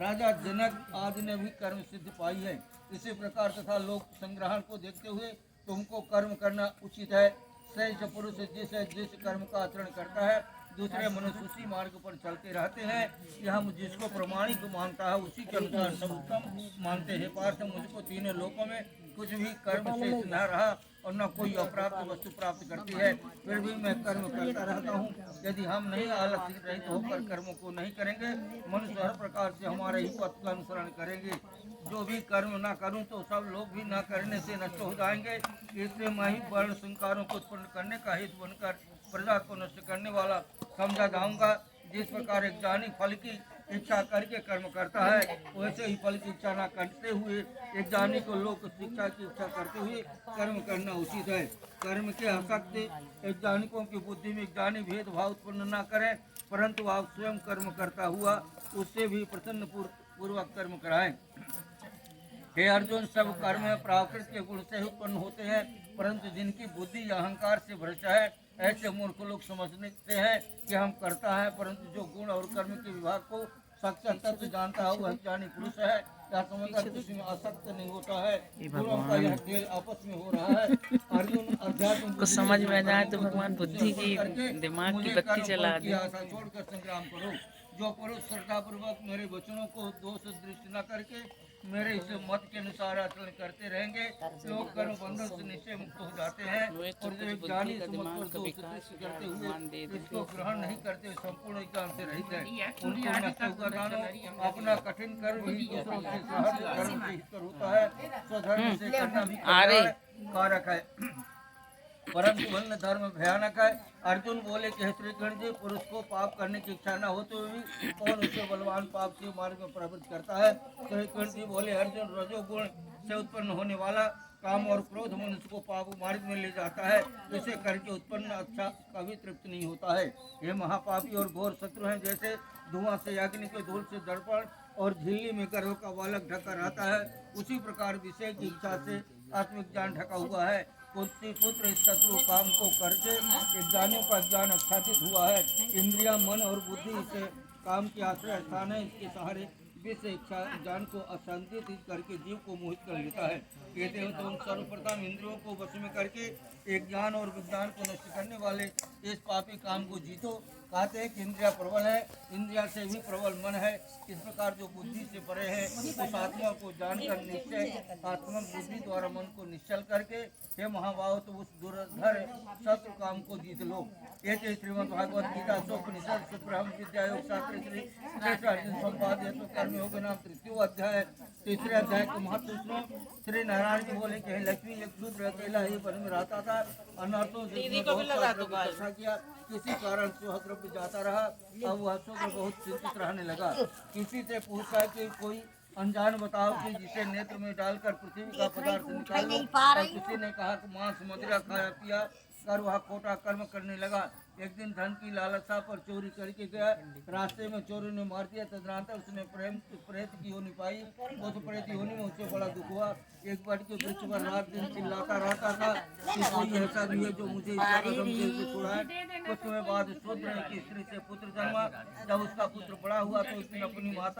राजा जनक आदि ने भी कर्म सिद्धि पाई है। इसी प्रकार तथा लोक संग्रहण को देखते हुए तुमको कर्म करना उचित है। श्रेष्ठ पुरुष जिस कर्म का आचरण करता है दूसरे मनुष्य उसी मार्ग पर चलते रहते हैं। यह हम जिसको प्रमाणिक मानता है उसी के अनुसार सब उत्तम मानते हैं। पार्थ मुझको तीनों लोकों में कुछ भी कर्म शेष न रहा और न कोई अप्राप्त वस्तु प्राप्त करती है, फिर भी मैं कर्म करता रहता हूँ। यदि हम नहीं आलस्य रहित होकर कर्मों को नहीं करेंगे, मनुष्य हर प्रकार से हमारे ही पथ का अनुसरण करेंगे। जो भी कर्म ना करूं तो सब लोग भी ना करने से नष्ट हो जाएंगे। इसलिए मैं ही वर्ण संकारों को उत्पन्न करने का हेतु बनकर प्रजा को नष्ट करने वाला समझा जाऊंगा। जिस प्रकार एक ज्ञानी फल की इच्छा करके कर्म करता है, वैसे ही फल की इच्छा न करते हुए एक ज्ञानी को लोक शिक्षा की इच्छा करते हुए कर्म करना उचित है। कर्म के आसक्त एक ज्ञानिकों की बुद्धि में ज्ञानी भेदभाव उत्पन्न न करें, परंतु आप स्वयं कर्म करता हुआ उससे भी प्रसन्न पूर्वक कर्म कराएं। हे अर्जुन, सब कर्म प्राकृत के गुण से उत्पन्न होते हैं, परंतु जिनकी बुद्धि अहंकार से भ्रष्ट है, ऐसे मूर्ख लोग समझते हैं कि हम करता है, परंतु जो गुण और कर्म के विभाग को सक्षम तत्व जानता है वह ज्ञानी पुरुष है। यह समझकर किसी में आसक्त नहीं होता है। गुणों का यह खेल आपस में हो रहा है। अर्जुन, अध्यात्म कुछ समझ में जाए तो भगवान बुद्धि की दिमाग की बत्ती चला दे। आशा छोड़कर संग्राम करो। जो पुरुष श्रद्धापूर्वक मेरे वचनों को दोष दृष्टि न करके मेरे इस मत के अनुसार आचरण करते रहेंगे, लोग कर्म बंधन से निश्चय मुक्त हो जाते हैं। और जो एक ज्ञानी इस मत पर दोष दृष्टि करते हुए इसको ग्रहण नहीं करते, संपूर्ण ज्ञान से रहित है। उनको नष्ट हुआ जानो, अपना कठिन कर्म ही दूसरों के सहज धर्म से हितकर होता है। स्वधर्म से करना भी कारक है, परंतु अन्य धर्म भयानक है। अर्जुन बोले कि श्री कृष्ण जी, पुरुष को पाप करने की इच्छा न होते हुए भी कौन उसे बलवान पाप के मार्ग में प्रवृत्त करता है। श्री कृष्ण जी बोले, अर्जुन, रजोगुण से उत्पन्न होने वाला काम और क्रोध मनुष्य को पाप मार्ग में ले जाता है। इसे करके उत्पन्न अच्छा कभी तृप्त नहीं होता है। ये महापापी और घोर शत्रु हैं। जैसे धुआं से अग्नि के धूल से दर्पण और झिल्ली में गर्भ का बालक ढका रहता है, उसी प्रकार विषय की इच्छा से आत्मिक ज्ञान ढका हुआ है। पुत्र इस शत्रु काम को करके ज्ञानियों का ज्ञान आच्छादित हुआ है। इंद्रिया, मन और बुद्धि से काम के आश्रय स्थान है। इसके सहारे विषय इच्छा ज्ञान को अशांतित करके जीव को मोहित कर लेता है। कहते हैं तो सर्वप्रथम इंद्रियों को वश में करके एक ज्ञान और विज्ञान को नष्ट करने वाले इस पापी काम को जीतो। कहते हैं कि इंद्रिया प्रबल है, इंद्रिया से भी प्रबल मन है। इस प्रकार जो बुद्धि से परे है उस आत्मा को जानकर निश्चय आत्मा बुद्धि द्वारा मन को निश्चल करके हे महाभाव, तो उस दुर्धर शत्रु काम को जीत लो। ये श्रीमद् भागवत गीता उपनिषद ब्रह्म विद्या योग शास्त्र श्री श्रेष्ठ अर्जुन संवाद तो कर्म योग नाम तृतीय अध्याय। तीसरे अध्याय के महत्व सुनो। श्री नारायण जी बोले कि लक्ष्मी एक शूद्र अकेला ही वन में रहता था, अनर्थों से इकट्ठा किया, किसी कारण सुहद्रव्य जाता रहा। अब वह शूद्र बहुत चिंतित रहने लगा। किसी से पूछा कि कोई अनजान बताओ कि जिसे नेत्र में डालकर पृथ्वी का पदार्थ निकाल लो। किसी ने कहा कि मांस मदिरा खाया पिया कर वह खोटा कर्म करने लगा। एक दिन धन की लालसा पर चोरी करके गया, रास्ते में चोरी ने मार दिया। तदनंतर उसने प्रेत की योनि पाई। उस प्रेत योनि में उसे बड़ा दुख हुआ। एक बट के वृक्ष पर रात दिन चिल्लाता रहता था कि कोई ऐसा भी है जो मुझे छुड़ाए। कुछ समय बाद शूद्र की स्त्री से पुत्र जन्मा। जब उसका पुत्र बड़ा हुआ तो उसने अपनी माता